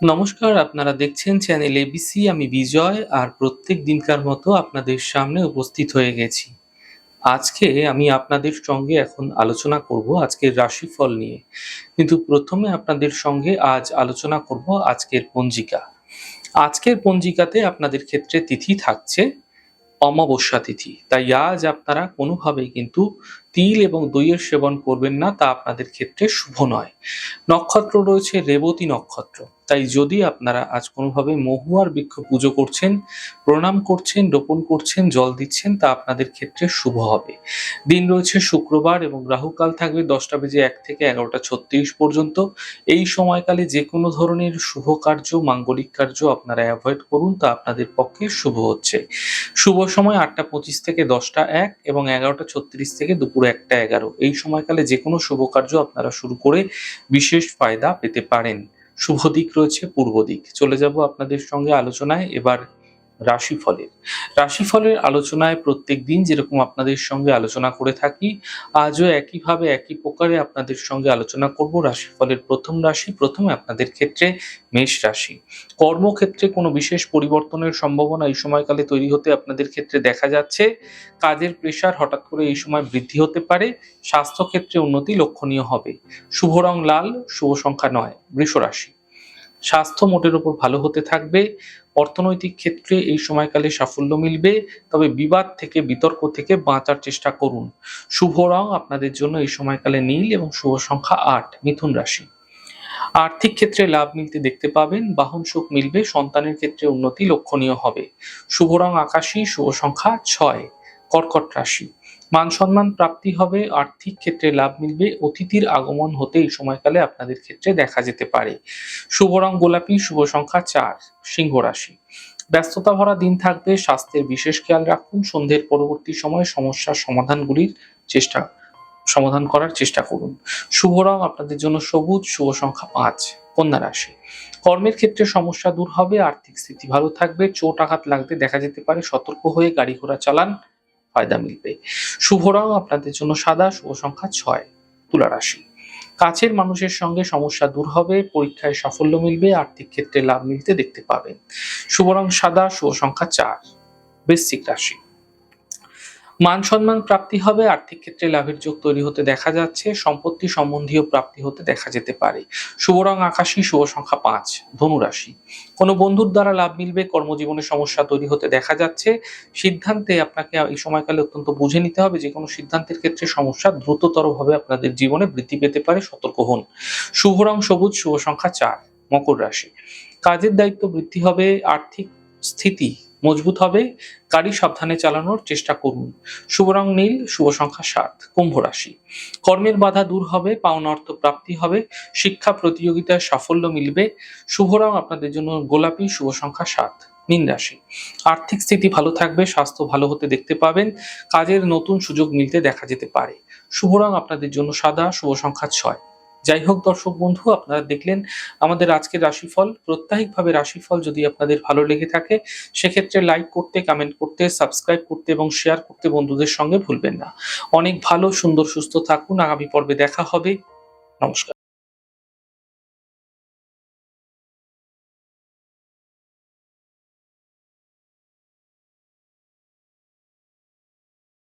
নমস্কার, আপনারা দেখছেন চ্যানেল এবিসি। আমি বিজয় আর প্রত্যেক দিনকার মতো আপনাদের সামনে উপস্থিত হয়ে গেছি। আজকে আমি আপনাদের সঙ্গে এখন আলোচনা করব আজকের রাশিফল নিয়ে। কিন্তু প্রথমে আপনাদের সঙ্গে আজ আলোচনা করব আজকের পঞ্জিকা। আজকের পঞ্জিকাতে আপনাদের ক্ষেত্রে তিথি থাকছে অমাবস্যা তিথি। তাই আজ আপনারা কোনোভাবেই কিন্তু তিল এবং দইয়ের সেবন করবেন না, তা আপনাদের ক্ষেত্রে শুভ নয়। নক্ষত্র রয়েছে রেবতী নক্ষত্র। তাই যদি আপনারা আজ কোনোভাবে মহুয়ার বৃক্ষ পুজো করছেন, প্রণাম করছেন, রোপণ করছেন, জল দিচ্ছেন, তা আপনাদের ক্ষেত্রে শুভ হবে। দিন রয়েছে শুক্রবার এবং রাহুকাল থাকবে ১০টা বেজে ১ থেকে ১১টা ৩৬ পর্যন্ত। এই সময়কালে যে কোনো ধরনের শুভ কার্য, মাঙ্গলিক কার্য আপনারা অ্যাভয়েড করুন, তা আপনাদের পক্ষে শুভ হচ্ছে। শুভ সময় ৮টা ২৫ থেকে ১০টা ১ এবং ১১টা ৩৬ থেকে দুপুর ১টা ১১। এই সময়কালে যে কোনো শুভ কার্য আপনারা শুরু করে বিশেষ ফায়দা পেতে পারেন। শুভ দিক রয়েছে পূর্ব দিক। চলে যাব আপনাদের সঙ্গে আলোচনায় এবার রাশিফলের। রাশিফলের আলোচনায় প্রত্যেকদিন যেরকম আপনাদের সঙ্গে আলোচনা করে থাকি, আজও একইভাবে একই প্রকারে আপনাদের সঙ্গে আলোচনা করব রাশিফলের প্রথম রাশি। প্রথমে আপনাদের ক্ষেত্রে মেষ রাশি। কর্মক্ষেত্রে কোনো বিশেষ পরিবর্তনের সম্ভাবনা এই সময়কালে তৈরি হতে আপনাদের ক্ষেত্রে দেখা যাচ্ছে। কাজের প্রেশার হঠাৎ করে এই সময় বৃদ্ধি হতে পারে। স্বাস্থ্যক্ষেত্রে উন্নতি লক্ষণীয় হবে। শুভ রং লাল, শুভ সংখ্যা ৯। বৃষ রাশি। স্বাস্থ্য মোটের উপর ভালো হতে থাকবে। অর্থনৈতিক ক্ষেত্রে এই সময়কালে সাফল্য মিলবে, তবে বিবাদ থেকে, বিতর্ক থেকে বাঁচার চেষ্টা করুন। শুভ রং আপনাদের জন্য এই সময়কালে নীল এবং শুভ সংখ্যা ৮। মিথুন রাশি। আর্থিক ক্ষেত্রে লাভ মিলতে দেখতে পাবেন, বাহন সুখ মিলবে, সন্তানের ক্ষেত্রে উন্নতি লক্ষণীয় হবে। শুভ রং আকাশী, শুভ সংখ্যা ৬। কর্কট রাশি। মান সম্মান প্রাপ্তি হবে, আর্থিক ক্ষেত্রে লাভ মিলবে, অতিথির আগমন হতে এই সময়কালে আপনাদের ক্ষেত্রে দেখা যেতে পারে। শুভ রং গোলাপি, শুভ সংখ্যা ৪। সিংহ রাশি। ব্যস্ততা ভরা দিন থাকবে, স্বাস্থ্যের বিশেষ খেয়াল রাখুন, সন্ধ্যের পরবর্তী সময়ে সমস্যার সমাধান করার চেষ্টা করুন। শুভ রং আপনাদের জন্য সবুজ, শুভ সংখ্যা ৫। কন্যা রাশি। কর্মের ক্ষেত্রে সমস্যা দূর হবে, আর্থিক স্থিতি ভালো থাকবে, চোট আঘাত লাগতে দেখা যেতে পারে, সতর্ক হয়ে গাড়ি ঘোড়া চালান, ফায়দা মিলবে। শুভ রং আপনাদের জন্য সাদা, শুভ সংখ্যা ৬। তুলা রাশি। কাছের মানুষের সঙ্গে সমস্যা দূর হবে, পরীক্ষায় সাফল্য মিলবে, আর্থিক ক্ষেত্রে লাভ মিলতে দেখতে পাবেন। শুভ রং সাদা, শুভ সংখ্যা ৪। বৃশ্চিক রাশি। মান সম্মান প্রাপ্তি হবে, আর্থিক ক্ষেত্রে লাভের যোগ তৈরি হতে দেখা যাচ্ছে, সম্পত্তি সম্বন্ধীয় প্রাপ্তি হতে দেখা যেতে পারে। শুভ রং আকাশী, শুভ সংখ্যা ৫। ধনু রাশি। কোনো বন্ধুর দ্বারা লাভ মিলবে, কর্মজীবনে সমস্যা তৈরি হতে দেখা যাচ্ছে। সিদ্ধান্তে আপনাকে এই সময়কালে অত্যন্ত বুঝে নিতে হবে, যে কোনো সিদ্ধান্তের ক্ষেত্রে সমস্যা দ্রুততরভাবে আপনাদের জীবনে বৃদ্ধি পেতে পারে, সতর্ক হন। শুভ রং সবুজ, শুভ সংখ্যা ৪। মকর রাশি। কাজের দায়িত্ব বৃদ্ধি হবে, আর্থিক স্থিতি মজবুত হবে, গাড়ি সাবধানে চালানোর চেষ্টা করুন। শুভ রং নীল, শুভ সংখ্যা ৭। কুম্ভ রাশি। কর্মের বাধা দূর হবে, পাওনা অর্থ প্রাপ্তি হবে, শিক্ষা প্রতিযোগিতায় সাফল্য মিলবে। শুভ রং আপনাদের জন্য গোলাপি, শুভ সংখ্যা ৭। মীন রাশি। আর্থিক স্থিতি ভালো থাকবে, স্বাস্থ্য ভালো হতে দেখতে পাবেন, কাজের নতুন সুযোগ মিলতে দেখা যেতে পারে। শুভ রং আপনাদের জন্য সাদা, শুভ সংখ্যা ৬। যাই হোক দর্শক বন্ধু, আপনারা দেখলেন আমাদের আজকের রাশিফল। প্রত্যাহিকভাবে রাশিফল যদি আপনাদের ভালো লেগে থাকে, সেক্ষেত্রে লাইক করতে, কমেন্ট করতে, সাবস্ক্রাইব করতে এবং শেয়ার করতে বন্ধুদের সঙ্গে ভুলবেন না। অনেক ভালো, সুন্দর, সুস্থ থাকুন। আগামী পর্বে দেখা হবে। নমস্কার।